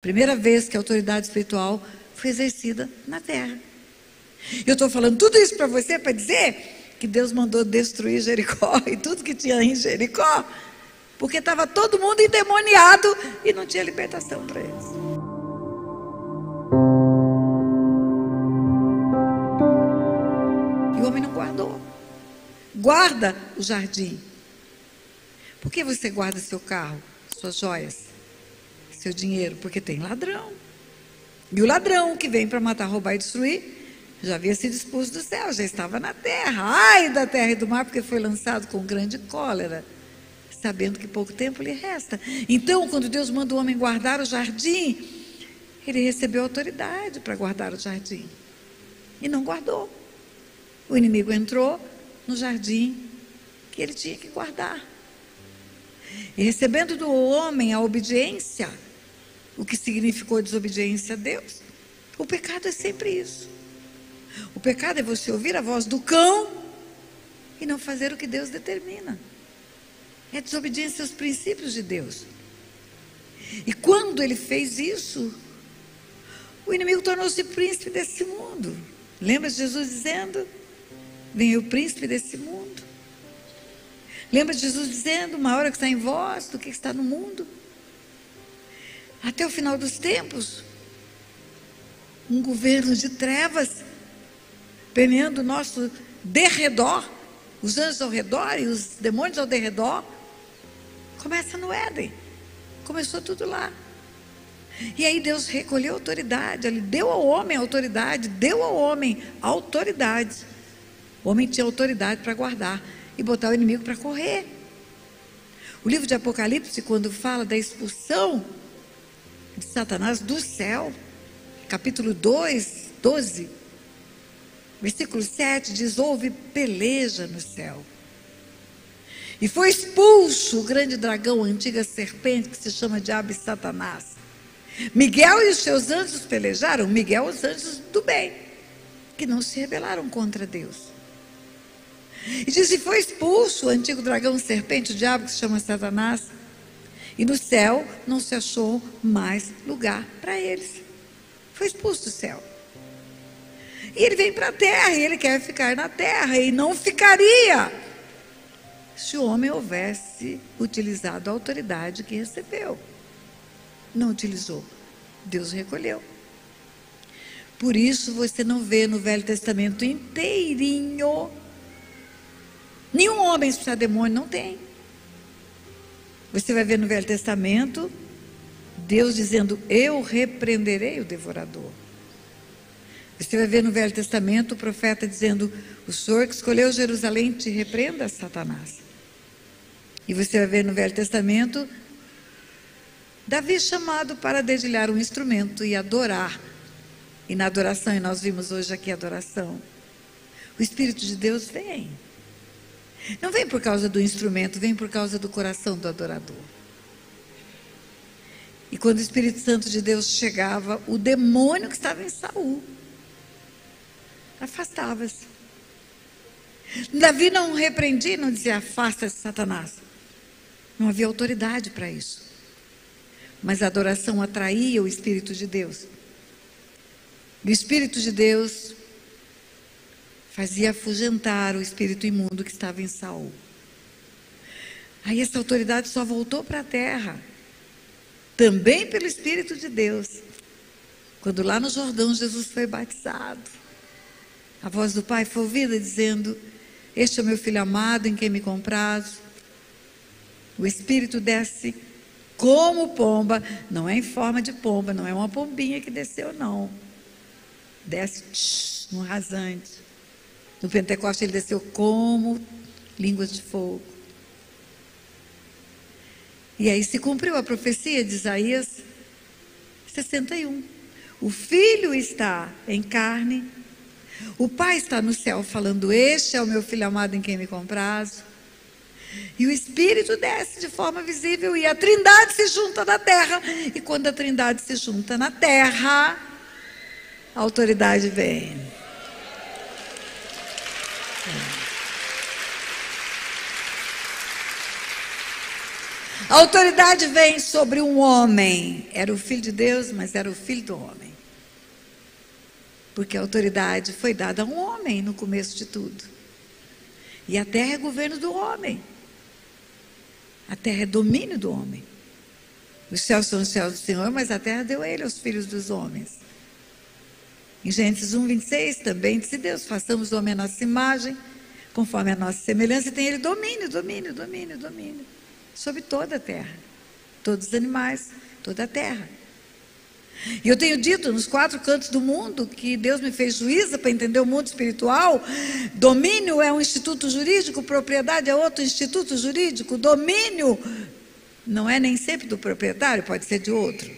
Primeira vez que a autoridade espiritual foi exercida na terra. Eu estou falando tudo isso para você para dizer que Deus mandou destruir Jericó e tudo que tinha em Jericó, porque estava todo mundo endemoniado e não tinha libertação para eles. E o homem não guardou. Guarda o jardim. Por que você guarda seu carro, suas joias, seu dinheiro? Porque tem ladrão. E o ladrão que vem para matar, roubar e destruir já havia sido expulso do céu, já estava na terra. Ai da terra e do mar, porque foi lançado com grande cólera, sabendo que pouco tempo lhe resta. Então, quando Deus manda o homem guardar o jardim, ele recebeu autoridade para guardar o jardim. E não guardou. O inimigo entrou no jardim que ele tinha que guardar. E recebendo do homem a obediência, o que significou desobediência a Deus, o pecado é sempre isso. O pecado é você ouvir a voz do cão e não fazer o que Deus determina. É desobediência aos princípios de Deus. E quando ele fez isso, o inimigo tornou-se príncipe desse mundo. Lembra de Jesus dizendo: vem o príncipe desse mundo. Lembra de Jesus dizendo: maior é o que está em vós do que está no mundo. Até o final dos tempos, um governo de trevas permeando o nosso derredor, os anjos ao redor e os demônios ao derredor. Começa no Éden, começou tudo lá. E aí Deus recolheu a autoridade, Ele deu ao homem a autoridade, deu ao homem a autoridade. O homem tinha autoridade para guardar e botar o inimigo para correr. O livro de Apocalipse, quando fala da expulsão de Satanás do céu, capítulo 2, 12, versículo 7, diz: houve peleja no céu. E foi expulso o grande dragão, a antiga serpente, que se chama Diabo e Satanás. Miguel e os seus anjos pelejaram. Miguel, os anjos do bem, que não se rebelaram contra Deus. E diz: e foi expulso o antigo dragão, serpente, o diabo, que se chama Satanás. E no céu não se achou mais lugar para eles. Foi expulso do céu. E ele vem para a terra, e ele quer ficar na terra, e não ficaria se o homem houvesse utilizado a autoridade que recebeu. Não utilizou, Deus recolheu. Por isso você não vê no Velho Testamento inteirinho nenhum homem expulsar demônio, não tem. Você vai ver no Velho Testamento Deus dizendo: eu repreenderei o devorador. Você vai ver no Velho Testamento o profeta dizendo: o Senhor que escolheu Jerusalém te repreenda, Satanás. E você vai ver no Velho Testamento Davi chamado para dedilhar um instrumento e adorar. E na adoração, e nós vimos hoje aqui a adoração, o Espírito de Deus vem. Não vem por causa do instrumento, vem por causa do coração do adorador. E quando o Espírito Santo de Deus chegava, o demônio que estava em Saul afastava-se. Davi não repreendia, não dizia: afasta-se, Satanás. Não havia autoridade para isso. Mas a adoração atraía o Espírito de Deus. E o Espírito de Deus fazia afugentar o espírito imundo que estava em Saul. Aí essa autoridade só voltou para a terra, também pelo Espírito de Deus, quando lá no Jordão Jesus foi batizado. A voz do Pai foi ouvida dizendo: este é o meu filho amado, em quem me comprazo. O Espírito desce como pomba, não é em forma de pomba, não é uma pombinha que desceu, não. Desce no rasante. No Pentecostes ele desceu como línguas de fogo. E aí se cumpriu a profecia de Isaías 61. O Filho está em carne, o Pai está no céu falando: este é o meu Filho amado em quem me comprazo. E o Espírito desce de forma visível e a Trindade se junta na terra. E quando a Trindade se junta na terra, a autoridade vem. A autoridade vem sobre um homem. Era o Filho de Deus, mas era o filho do homem. Porque a autoridade foi dada a um homem no começo de tudo. E a terra é governo do homem. A terra é domínio do homem. Os céus são os céus do Senhor, mas a terra deu ele aos filhos dos homens. Em Gênesis 1:26 também disse Deus: façamos o homem a nossa imagem, conforme a nossa semelhança, e tem ele domínio sobre toda a terra, todos os animais, toda a terra. E eu tenho dito nos 4 cantos do mundo que Deus me fez juíza para entender o mundo espiritual. Domínio é um instituto jurídico, propriedade é outro instituto jurídico. Domínio não é nem sempre do proprietário, pode ser de outro.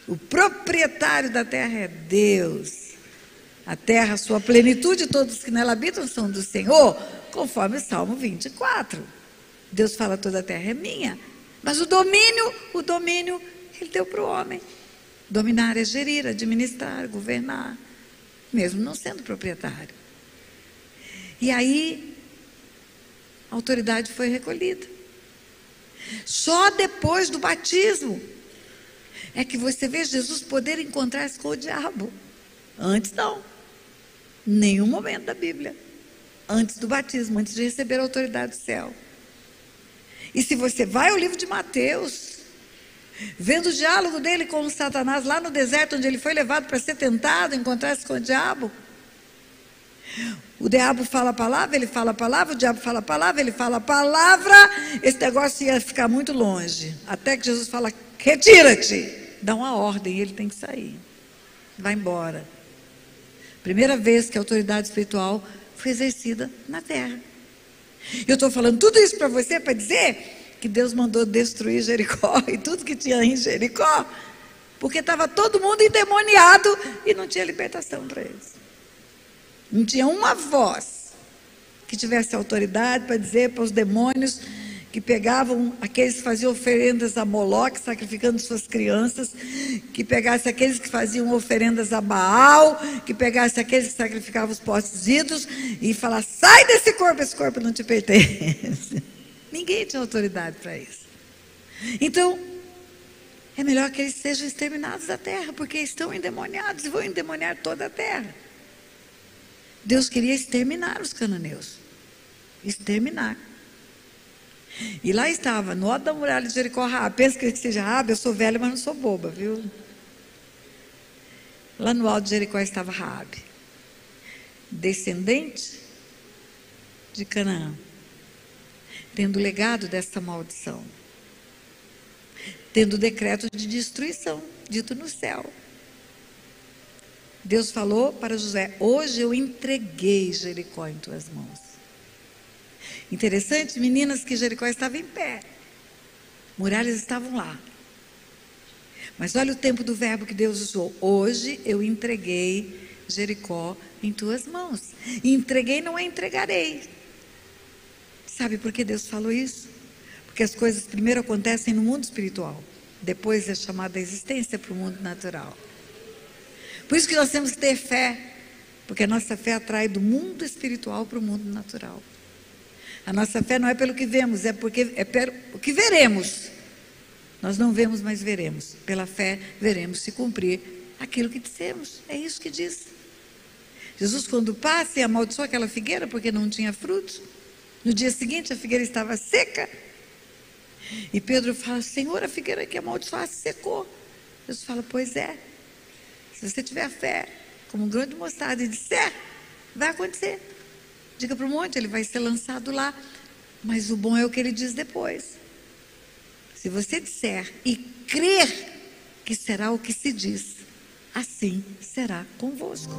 O proprietário da terra é Deus. A terra, sua plenitude, todos que nela habitam são do Senhor, conforme o Salmo 24. Deus fala: toda a terra é minha. Mas o domínio, ele deu para o homem. Dominar é gerir, administrar, governar, mesmo não sendo proprietário. E aí, a autoridade foi recolhida. Só depois do batismo é que você vê Jesus poder encontrar-se com o diabo. Antes não. Nenhum momento da Bíblia. Antes do batismo, antes de receber a autoridade do céu. E se você vai ao livro de Mateus, vendo o diálogo dele com o Satanás lá no deserto, onde ele foi levado para ser tentado, encontrar-se com o diabo. O diabo fala a palavra, ele fala a palavra, o diabo fala a palavra, ele fala a palavra. Esse negócio ia ficar muito longe. Até que Jesus fala: retira-te. Dá uma ordem e ele tem que sair. Vai embora. Primeira vez que a autoridade espiritual foi exercida na terra. Eu estou falando tudo isso para você para dizer que Deus mandou destruir Jericó e tudo que tinha em Jericó, porque estava todo mundo endemoniado e não tinha libertação para eles. Não tinha uma voz que tivesse autoridade para dizer para os demônios que pegavam aqueles que faziam oferendas a Moloque, sacrificando suas crianças, que pegasse aqueles que faziam oferendas a Baal, que pegasse aqueles que sacrificavam os postes ídolos e falasse: sai desse corpo, esse corpo não te pertence. Ninguém tinha autoridade para isso. Então, é melhor que eles sejam exterminados da terra, porque estão endemoniados e vão endemoniar toda a terra. Deus queria exterminar os cananeus. Exterminar. E lá estava, no alto da muralha de Jericó, Raabe. Pensa que seja Raabe, eu sou velha, mas não sou boba, viu? Lá no alto de Jericó estava Raabe, descendente de Canaã, tendo o legado dessa maldição, tendo o decreto de destruição, dito no céu. Deus falou para Josué: hoje eu entreguei Jericó em tuas mãos. Interessante, meninas, que Jericó estava em pé, muralhas estavam lá. Mas olha o tempo do verbo que Deus usou: hoje eu entreguei Jericó em tuas mãos. E entreguei não é entregarei. Sabe por que Deus falou isso? Porque as coisas primeiro acontecem no mundo espiritual, depois é chamada a existência para o mundo natural. Por isso que nós temos que ter fé, porque a nossa fé atrai do mundo espiritual para o mundo natural. A nossa fé não é pelo que vemos, é pelo que veremos. Nós não vemos, mas veremos. Pela fé veremos se cumprir aquilo que dissemos. É isso que diz. Jesus, quando passa e amaldiçoou aquela figueira porque não tinha frutos, no dia seguinte a figueira estava seca. E Pedro fala: Senhor, a figueira que amaldiçoasse secou. Jesus fala: pois é. Se você tiver fé, como um grão de mostarda, e disser, vai acontecer. Diga para o monte, ele vai ser lançado lá. Mas o bom é o que ele diz depois. Se você disser e crer que será o que se diz, assim será convosco.